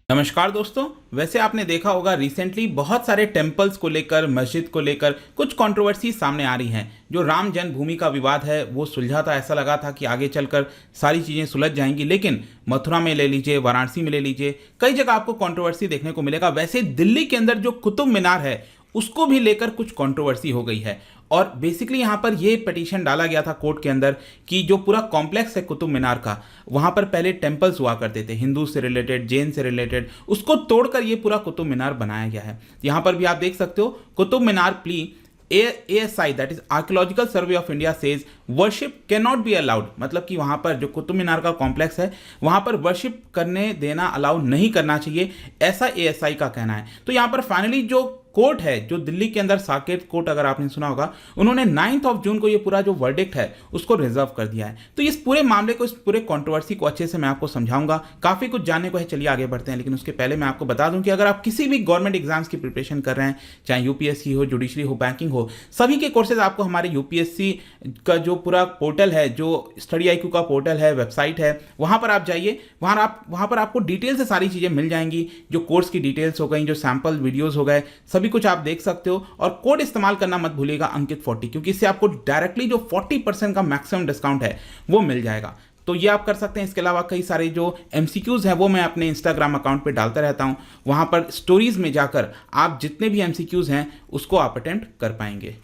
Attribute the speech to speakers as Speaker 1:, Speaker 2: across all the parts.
Speaker 1: नमस्कार दोस्तों। वैसे आपने देखा होगा रिसेंटली बहुत सारे टेम्पल्स को लेकर, मस्जिद को लेकर कुछ कंट्रोवर्सी सामने आ रही हैं। जो राम जन्मभूमि का विवाद है वो सुलझा था, ऐसा लगा था कि आगे चलकर सारी चीज़ें सुलझ जाएंगी, लेकिन मथुरा में ले लीजिए, वाराणसी में ले लीजिए, कई जगह आपको कंट्रोवर्सी देखने को मिलेगा। वैसे दिल्ली के अंदर जो कुतुब मीनार है उसको भी लेकर कुछ कंट्रोवर्सी हो गई है और बेसिकली यहाँ पर ये पिटीशन डाला गया था कोर्ट के अंदर कि जो पूरा कॉम्प्लेक्स है कुतुब मीनार का, वहाँ पर पहले टेम्पल्स हुआ करते थे हिंदू से रिलेटेड, जैन से रिलेटेड, उसको तोड़कर ये पूरा कुतुब मीनार बनाया गया है। यहाँ पर भी आप देख सकते हो Qutub Minar plea ASI that is archaeological survey of India says worship can not be allowed. मतलब कि वहाँ पर जो कुतुब मीनार का कॉम्प्लेक्स है वहाँ पर वर्शिप करने देना अलाउ नहीं करना चाहिए, ऐसा ASI का कहना है। तो यहाँ पर फाइनली जो कोर्ट है, जो दिल्ली के अंदर साकेत कोर्ट, अगर आपने सुना होगा, उन्होंने 9 जून को ये पूरा जो वर्डिक्ट है उसको रिजर्व कर दिया है। तो इस पूरे मामले को, इस पूरे कंट्रोवर्सी को अच्छे से मैं आपको समझाऊंगा। काफ़ी कुछ जानने को है, चलिए आगे बढ़ते हैं। लेकिन उसके पहले मैं आपको बता दूं कि अगर आप किसी भी गवर्नमेंट एग्जाम्स की प्रिपरेशन कर रहे हैं, चाहे UPSC हो, जुडिशरी हो, बैंकिंग हो, सभी के कोर्सेज आपको हमारे UPSC का जो पूरा पोर्टल है, जो स्टडी IQ का पोर्टल है, वेबसाइट है, वहाँ पर आप जाइए। वहाँ पर आपको डिटेल से सारी चीज़ें मिल जाएंगी। जो कोर्स की डिटेल्स हो गई, जो सैम्पल वीडियोज़ हो गए, सभी कुछ आप देख सकते हो। और कोड इस्तेमाल करना मत भूलिएगा अंकित 40, क्योंकि इससे आपको डायरेक्टली जो 40% का मैक्सिमम डिस्काउंट है वो मिल जाएगा। तो ये आप कर सकते हैं। इसके अलावा कई सारे जो MCQs हैं वो मैं अपने इंस्टाग्राम अकाउंट पे डालता रहता हूं। वहां पर स्टोरीज में जाकर आप जितने भी MCQs हैं उसको आप अटेम्प्ट कर पाएंगे।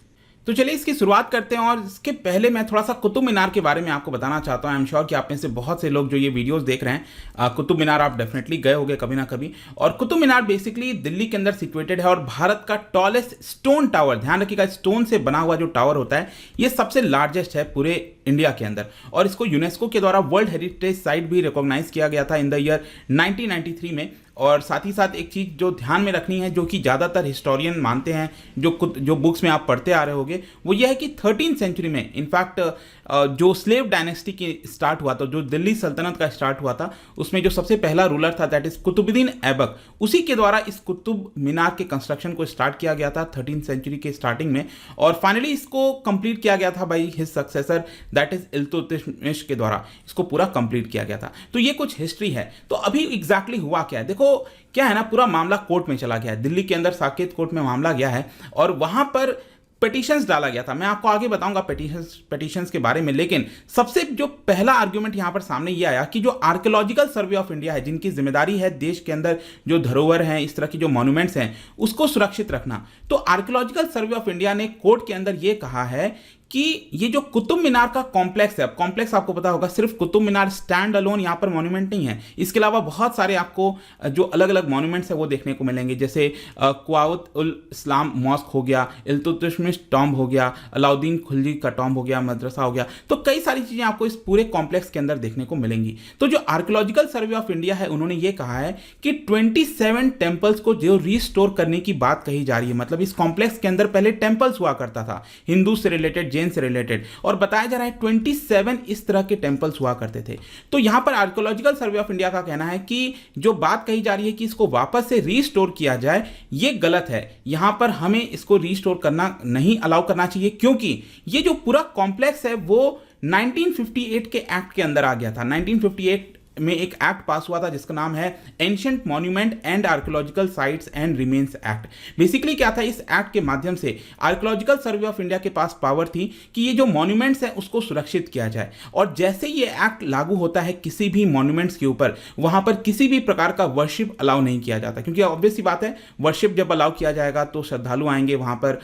Speaker 1: तो चलिए इसकी शुरुआत करते हैं। और इसके पहले मैं थोड़ा सा कुतुब मीनार के बारे में आपको बताना चाहता हूं। आई एम श्योर कि आप में से बहुत से लोग जो ये वीडियोस देख रहे हैं, कुतुब मीनार आप डेफिनेटली गए होंगे कभी ना कभी। और कुतुब मीनार बेसिकली दिल्ली के अंदर सिचुएटेड है और भारत का टॉलेस्ट स्टोन टावर, ध्यान रखिएगा, स्टोन से बना हुआ जो टावर होता है ये सबसे लार्जेस्ट है पूरे इंडिया के अंदर। और इसको यूनेस्को के द्वारा वर्ल्ड हेरिटेज साइट भी रिकॉग्नाइज किया गया था इन द ईयर 1993 में। और साथ ही साथ एक चीज़ जो ध्यान में रखनी है, जो कि ज़्यादातर हिस्टोरियन मानते हैं, जो बुक्स में आप पढ़ते आ रहे होंगे, वो ये है कि 13th सेंचुरी में इनफैक्ट जो स्लेव डायनेस्टी की स्टार्ट हुआ था, जो दिल्ली सल्तनत का स्टार्ट हुआ था, उसमें जो सबसे पहला रूलर था दैट इज कुतुबुद्दीन ऐबक, उसी के द्वारा इस कुतुब मीनार के कंस्ट्रक्शन को स्टार्ट किया गया था 13th सेंचुरी के स्टार्टिंग में। और फाइनली इसको कंप्लीट किया गया था by his successor that is Iltutmish के द्वारा, इसको पूरा कंप्लीट किया गया था। तो ये कुछ हिस्ट्री है। तो अभी एग्जैक्टली हुआ क्या है, देखो क्या है ना, पूरा मामला कोर्ट में चला गया है। दिल्ली के अंदर साकेत कोर्ट में मामला गया है और वहां पर पिटीशंस डाला गया था। मैं आपको आगे बताऊंगा पिटीशंस के बारे में। लेकिन सबसे जो पहला आर्ग्यूमेंट यहां पर सामने ये आया कि जो आर्कियोलॉजिकल सर्वे ऑफ इंडिया है, जिनकी जिम्मेदारी है देश के अंदर जो धरोहर हैं, इस तरह की जो मॉन्यूमेंट्स हैं, उसको सुरक्षित रखना, तो आर्कियोलॉजिकल सर्वे ऑफ इंडिया ने कोर्ट के अंदर ये कहा है कि ये जो कुतुब मीनार का कॉम्प्लेक्स है, अब कॉम्प्लेक्स आपको पता होगा, सिर्फ कुतुब मीनार स्टैंड अलोन यहाँ पर मॉन्यूमेंट नहीं है, इसके अलावा बहुत सारे आपको जो अलग अलग मॉन्यूमेंट्स है वो देखने को मिलेंगे। जैसे क्वाउत उल इस्लाम मॉस्क हो गया, इल्तुतमिश टॉम्ब हो गया, अलाउद्दीन खिलजी का टॉम्ब हो गया, मदरसा हो गया। तो कई सारी चीज़ें आपको इस पूरे कॉम्प्लेक्स के अंदर देखने को मिलेंगी। तो जो आर्कियोलॉजिकल सर्वे ऑफ इंडिया है उन्होंने ये कहा है कि 27 टेम्पल्स को जो रिस्टोर करने की बात कही जा रही है। मतलब इस कॉम्प्लेक्स के अंदर पहले टेम्पल्स हुआ करता था, हिंदू से रिलेटेड, से रिलेटेड, और बताया जा रहा है 27 इस तरह के टेंपल्स हुआ करते थे। तो यहां पर आर्कियोलॉजिकल सर्वे ऑफ इंडिया का कहना है कि जो बात कही जा रही है कि इसको वापस से रीस्टोर किया जाए, ये गलत है। यहां पर हमें इसको रीस्टोर करना नहीं अलाउ करना चाहिए, क्योंकि ये जो पूरा कॉम्प्लेक्स है वो 1958 के एक्ट के अंदर आ गया था। 1958 में एक एक्ट पास हुआ था जिसका नाम है ancient monument and archaeological sites and remains act. Basically क्या था, इस एक्ट के माध्यम से आर्कियोलॉजिकल सर्वे ऑफ इंडिया के पास पावर थी कि ये जो मॉन्यूमेंट्स हैं उसको सुरक्षित किया जाए। और जैसे ये एक्ट लागू होता है किसी भी मॉन्यूमेंट्स के ऊपर, वहां पर किसी भी प्रकार का वर्शिप अलाउ नहीं किया जाता, क्योंकि ऑब्वियस सी बात है, वर्शिप जब अलाउ किया जाएगा तो श्रद्धालु आएंगे वहां पर,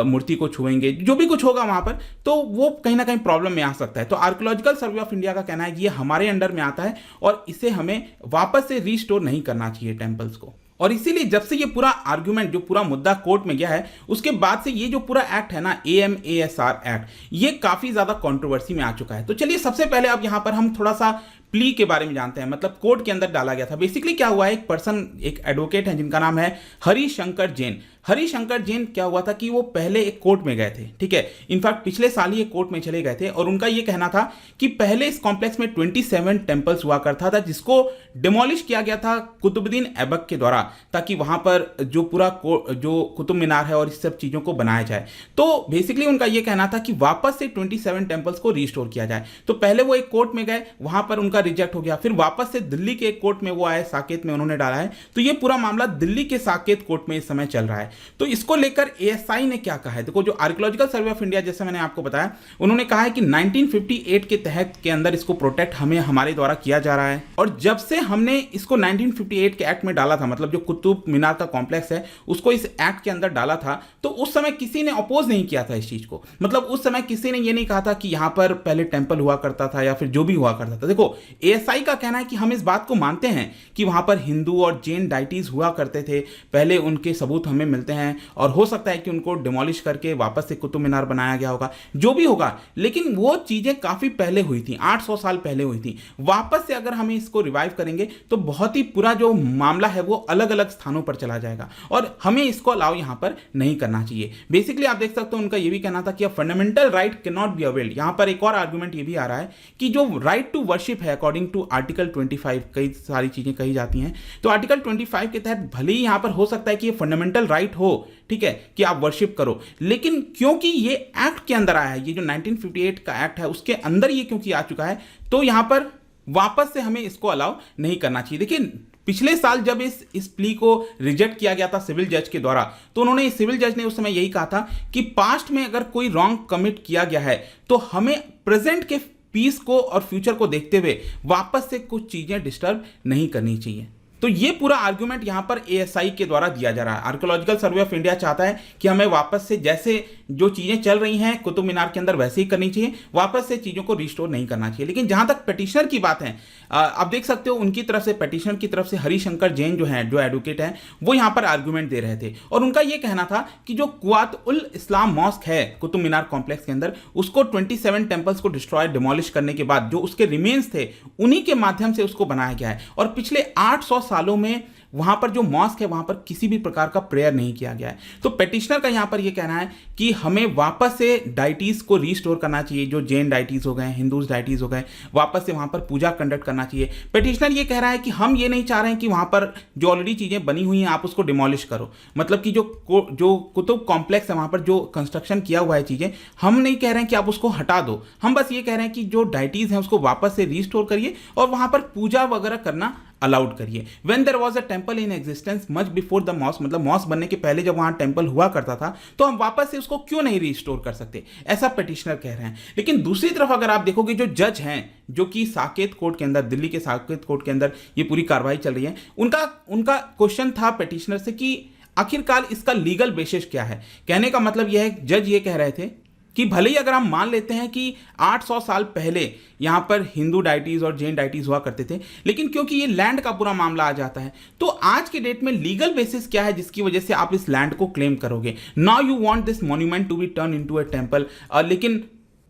Speaker 1: मूर्ति को छुएंगे, जो भी कुछ होगा वहां पर, तो वो कहीं ना कहीं प्रॉब्लम में आ सकता है। तो आर्कियोलॉजिकल सर्वे ऑफ इंडिया का कहना है कि ये हमारे अंडर में आता है और इसे हमें वापस से रीस्टोर नहीं करना चाहिए टेंपल्स को। और इसीलिए जब से ये पूरा आर्गुमेंट, जो पूरा मुद्दा कोर्ट में गया है, उसके बाद से ये जो पूरा एक्ट है ना, AMASR एक्ट, ये काफी ज्यादा कंट्रोवर्सी में आ चुका है। तो चलिए सबसे पहले अब यहां पर हम थोड़ा सा प्ली के बारे में जानते हैं, मतलब कोर्ट के अंदर डाला गया था। बेसिकली क्या हुआ है, एक पर्सन, एक एडवोकेट है जिनका नाम है हरिशंकर जैन। हरिशंकर जैन क्या हुआ था कि वो पहले एक कोर्ट में गए थे, ठीक है, इनफैक्ट पिछले साल ही एक कोर्ट में चले गए थे, और उनका ये कहना था कि पहले इस कॉम्प्लेक्स में 27 टेंपल्स हुआ करता था, जिसको डिमोलिश किया गया था कुतुबुद्दीन ऐबक के द्वारा, ताकि वहां पर जो पूरा जो कुतुब मीनार है और इस सब चीजों को बनाया जाए। तो बेसिकली उनका ये कहना था कि वापस से 27 टेंपल्स को रिस्टोर किया जाए। तो पहले वो एक कोर्ट में गए, वहां पर उनका रिजेक्ट हो गया, फिर वापस से दिल्ली के एक कोर्ट में वो आए, साकेत में उन्होंने डाला है। तो ये पूरा मामला दिल्ली के साकेत कोर्ट में इस समय चल रहा है। तो इसको लेकर एएसआई ने क्या कहा है, देखो जो आर्कियोलॉजिकल सर्वे ऑफ इंडिया, जैसे मैंने आपको बताया, उन्होंने कहा है कि 1958 के तहत के अंदर इसको प्रोटेक्ट हमारे द्वारा किया जा रहा है। और जब से हमने इसको 1958 के एक्ट में डाला था, मतलब जो कुतुब मीनार का कॉम्प्लेक्स है उसको इस एक्ट के अंदर डाला था, तो उस समय किसी ने अपोज नहीं किया था इस चीज को। मतलब उस समय किसी ने ये नहीं कहा था कि यहां पर पहले टेंपल हुआ करता था या फिर जो भी हुआ करता था। देखो एएसआई का कहना है कि हम इस बात को मानते हैं कि वहां पर हिंदू और जैन डाइटीज हुआ करते थे, पहले उनके सबूत हमें मिलते हैं, और हो सकता है कि उनको डिमोलिश करके वापस से कुतुब मीनार बनाया गया होगा, जो भी होगा, लेकिन वो चीजें काफी पहले हुई थी, 800 साल पहले हुई थी। वापस से अगर हम इसको रिवाइव करेंगे तो बहुत ही पूरा जो मामला है वो अलग अलग स्थानों पर चला जाएगा, और हमें इसको अलाउ यहां पर नहीं करना चाहिए। बेसिकली आप देख सकते हो उनका यह भी कहना था कि fundamental right can not be availed. यहां पर एक और आर्गुमेंट ये भी आ रहा है कि जो राइट टू वर्शिप है अकॉर्डिंग टू आर्टिकल 25, कई सारी चीजें कही जाती हैं, तो आर्टिकल 25 के तहत भले ही यहां पर हो सकता है कि ये फंडामेंटल राइट हो, ठीक है, कि आप वर्शिप करो, लेकिन क्योंकि ये एक्ट के अंदर आया है, ये जो 1958 का एक्ट है उसके अंदर ये क्योंकि आ चुका है, तो यहां पर वापस से हमें इसको अलाउ नहीं करना चाहिए। देखिए पिछले साल जब इस प्ली को रिजेक्ट किया गया था सिविल जज के द्वारा, तो उन्होंने, सिविल जज ने उस समय यही कहा था कि पास्ट में अगर कोई रॉन्ग कमिट किया गया है तो हमें प्रेजेंट के पीस को और फ्यूचर को देखते हुए वापस से कुछ चीजें डिस्टर्ब नहीं करनी चाहिए। तो ये पूरा आर्गुमेंट यहां पर एएसआई के द्वारा दिया जा रहा है। आर्कियोलॉजिकल सर्वे ऑफ इंडिया चाहता है कि हमें वापस से जैसे जो चीजें चल रही हैं कुतुब मीनार के अंदर वैसे ही करनी चाहिए, वापस से चीजों को रिस्टोर नहीं करना चाहिए। लेकिन जहां तक पिटिशनर की बात है, आप देख सकते हो उनकी तरफ से, पिटिशनर की तरफ से हरिशंकर जैन जो है, जो एडवोकेट हैं, वो यहां पर आर्गुमेंट दे रहे थे, और उनका यह कहना था कि जो कुआत उल इस्लाम मॉस्क है कुतुब मीनार कॉम्प्लेक्स के अंदर, उसको 27 टेंपल्स को डिस्ट्रॉय डिमोलिश करने के बाद जो उसके रिमेन्स थे उन्हीं के माध्यम से उसको बनाया गया है, और पिछले 800 सालों में वहां पर जो मॉस्क है वहां पर किसी भी प्रकार का प्रेयर नहीं किया गया है। तो पेटिशनर का यहां पर यह कहना है कि हमें वापस से डाइटीज को रीस्टोर करना चाहिए, जो जैन डाइटीज हो गए, हिंदूज डाइटीज हो गए, वापस से वहां पर पूजा कंडक्ट करना चाहिए। पेटिशनर यह कह रहा है कि हम ये नहीं चाह रहे हैं कि वहां पर जो ऑलरेडी चीजें बनी हुई हैं आप उसको डिमोलिश करो, मतलब कि जो कुतुब कॉम्प्लेक्स है वहां पर जो कंस्ट्रक्शन किया हुआ है चीजें, हम नहीं कह रहे हैं कि आप उसको हटा दो, हम बस ये कह रहे हैं कि जो डाइटीज है उसको वापस से रीस्टोर करिए और वहां पर पूजा वगैरह करना अलाउड करिए। When there was a temple in existence much before the mosque, मतलब मॉस्क बनने के पहले जब वहां टेंपल हुआ करता था, तो हम वापस से उसको क्यों नहीं रिस्टोर कर सकते, ऐसा पिटिशनर कह रहे हैं। लेकिन दूसरी तरफ अगर आप देखोगे जो जज हैं, जो कि साकेत कोर्ट के अंदर, दिल्ली के साकेत कोर्ट के अंदर ये पूरी कार्रवाई चल रही है, उनका क्वेश्चन था पिटिशनर से कि आखिरकार इसका लीगल बेसिस क्या है। कहने का मतलब यह है, जज ये कह रहे थे कि भले ही अगर हम मान लेते हैं कि 800 साल पहले यहां पर हिंदू डाइटीज और जैन डाइटीज हुआ करते थे, लेकिन क्योंकि ये लैंड का पूरा मामला आ जाता है, तो आज के डेट में लीगल बेसिस क्या है जिसकी वजह से आप इस लैंड को क्लेम करोगे। Now you want this monument to be turn into a temple, लेकिन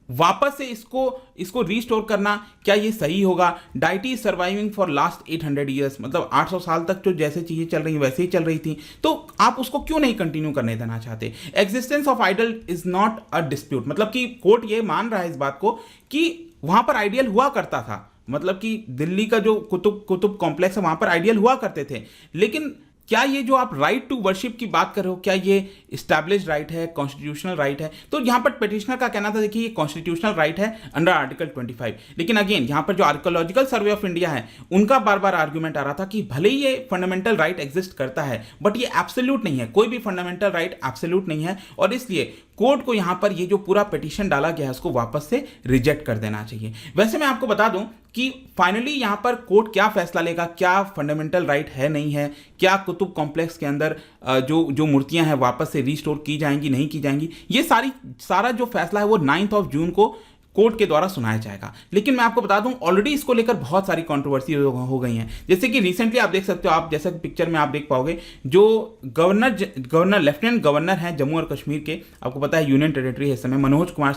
Speaker 1: वापस से इसको रीस्टोर करना, क्या ये सही होगा? Deity is surviving for last 800 years, मतलब 800 साल तक जो जैसे चीजें चल रही वैसे ही चल रही थी, तो आप उसको क्यों नहीं कंटिन्यू करने देना चाहते? Existence of idol is not a dispute, मतलब कि कोर्ट ये मान रहा है इस बात को कि वहां पर आइडियल हुआ करता था, मतलब कि दिल्ली का जो कुतुब कॉम्प्लेक्स है वहां पर आइडियल हुआ करते थे, लेकिन क्या ये जो आप राइट टू वर्शिप की बात कर रहे हो, क्या ये इस्टेब्लिश्ड राइट है, कॉन्स्टिट्यूशनल राइट है? तो यहां पर पिटिशनर का कहना था देखिए ये कॉन्स्टिट्यूशनल राइट है अंडर आर्टिकल 25। लेकिन अगेन यहां पर जो आर्कियोलॉजिकल सर्वे ऑफ इंडिया है उनका बार बार आर्गुमेंट आ रहा था कि भले ही ये फंडामेंटल राइट एग्जिस्ट करता है, बट ये एब्सोल्यूट नहीं है, कोई भी फंडामेंटल राइट एब्सोल्यूट नहीं है, और इसलिए कोर्ट को यहां पर ये जो पूरा पिटीशन डाला गया है उसको वापस से रिजेक्ट कर देना चाहिए। वैसे मैं आपको बता दूं कि फाइनली यहां पर कोर्ट क्या फैसला लेगा, क्या फंडामेंटल राइट है नहीं है, क्या कुतुब कॉम्प्लेक्स के अंदर जो मूर्तियां हैं वापस से रीस्टोर की जाएंगी नहीं की जाएंगी, ये सारा जो फैसला है वो 9 जून को कोर्ट के द्वारा सुनाया जाएगा। लेकिन मैं आपको बता दूं ऑलरेडी इसको लेकर बहुत सारी कंट्रोवर्सी हो गई हैं, जैसे कि रिसेंटली आप देख सकते हो, आप जैसे पिक्चर में आप देख पाओगे, जो गवर्नर लेफ्टिनेंट गवर्नर हैं जम्मू और कश्मीर के, आपको पता है यूनियन टेरिटरी है इस समय, मनोज कुमार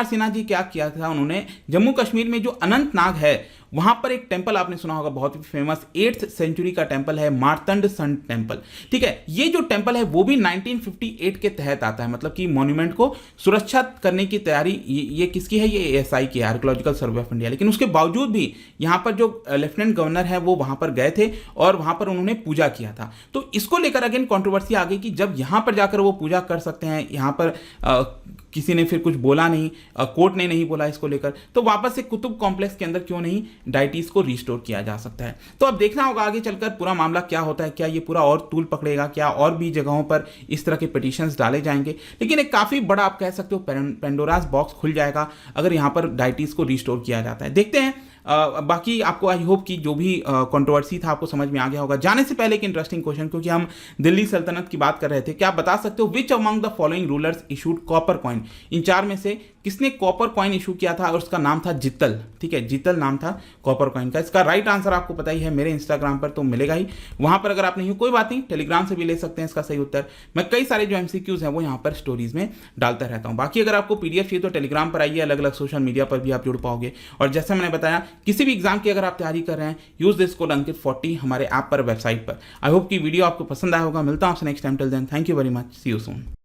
Speaker 1: सिन्हा जी क्या किया था, उन्होंने जम्मू कश्मीर में जो अनंतनाग है वहां पर एक टेंपल आपने सुना होगा, बहुत ही फेमस 8th सेंचुरी का टेंपल है, मार्तंड सन टेंपल। ठीक है, ये जो टेंपल है वो भी 1958 के तहत आता है, मतलब कि मॉन्यूमेंट को सुरक्षा करने की तैयारी ये किसकी है, ये एएसआई की, आर्कियोलॉजिकल सर्वे ऑफ इंडिया। लेकिन उसके बावजूद भी यहाँ पर जो लेफ्टिनेंट गवर्नर है वो वहां पर गए थे और वहां पर उन्होंने पूजा किया था। तो इसको लेकर अगेन कंट्रोवर्सी आ गई कि जब यहां पर जाकर वो पूजा कर सकते हैं, यहां पर किसी ने फिर कुछ बोला नहीं, कोर्ट ने नहीं बोला इसको लेकर, तो वापस से कुतुब कॉम्प्लेक्स के अंदर क्यों नहीं डाइटिस को रिस्टोर किया जा सकता है। तो अब देखना होगा आगे चलकर पूरा मामला क्या होता है, क्या ये पूरा और तूल पकड़ेगा, क्या और भी जगहों पर इस तरह के पिटीशंस डाले जाएंगे। लेकिन एक काफी बड़ा आप कह सकते हो पेंडोरास बॉक्स खुल जाएगा अगर यहां पर डाइटिस को रिस्टोर किया जाता है। देखते हैं। बाकी आपको आई होप कि जो भी कंट्रोवर्सी था आपको समझ में आ गया होगा। जाने से पहले एक इंटरेस्टिंग क्वेश्चन, क्योंकि हम दिल्ली सल्तनत की बात कर रहे थे, क्या आप बता सकते हो which among the following rulers issued copper coin? इन चार में से किसने कॉपर कॉइन इशू किया था और उसका नाम था जितल। ठीक है, जितल नाम था कॉपर कॉइन का। इसका राइट आंसर आपको पता ही है, मेरे इंस्टाग्राम पर तो मिलेगा ही, वहां पर अगर आप नहीं हो कोई बात नहीं, टेलीग्राम से भी ले सकते हैं इसका सही उत्तर। मैं कई सारे जो एमसीक्यूज हैं वो यहाँ पर स्टोरीज में डालता रहता हूँ। बाकी अगर आपको पीडीएफ चाहिए तो टेलीग्राम पर आइए, अलग अलग सोशल मीडिया पर भी आप जुड़ पाओगे। और जैसे मैंने बताया, किसी भी एग्जाम की अगर आप तैयारी कर रहे हैं, यूज दिस कोड अंकित40 हमारे ऐप पर, वेबसाइट पर। आई होप कि वीडियो आपको पसंद आया होगा। मिलता हूं आपसे next time. Till then, thank you very much, see you soon.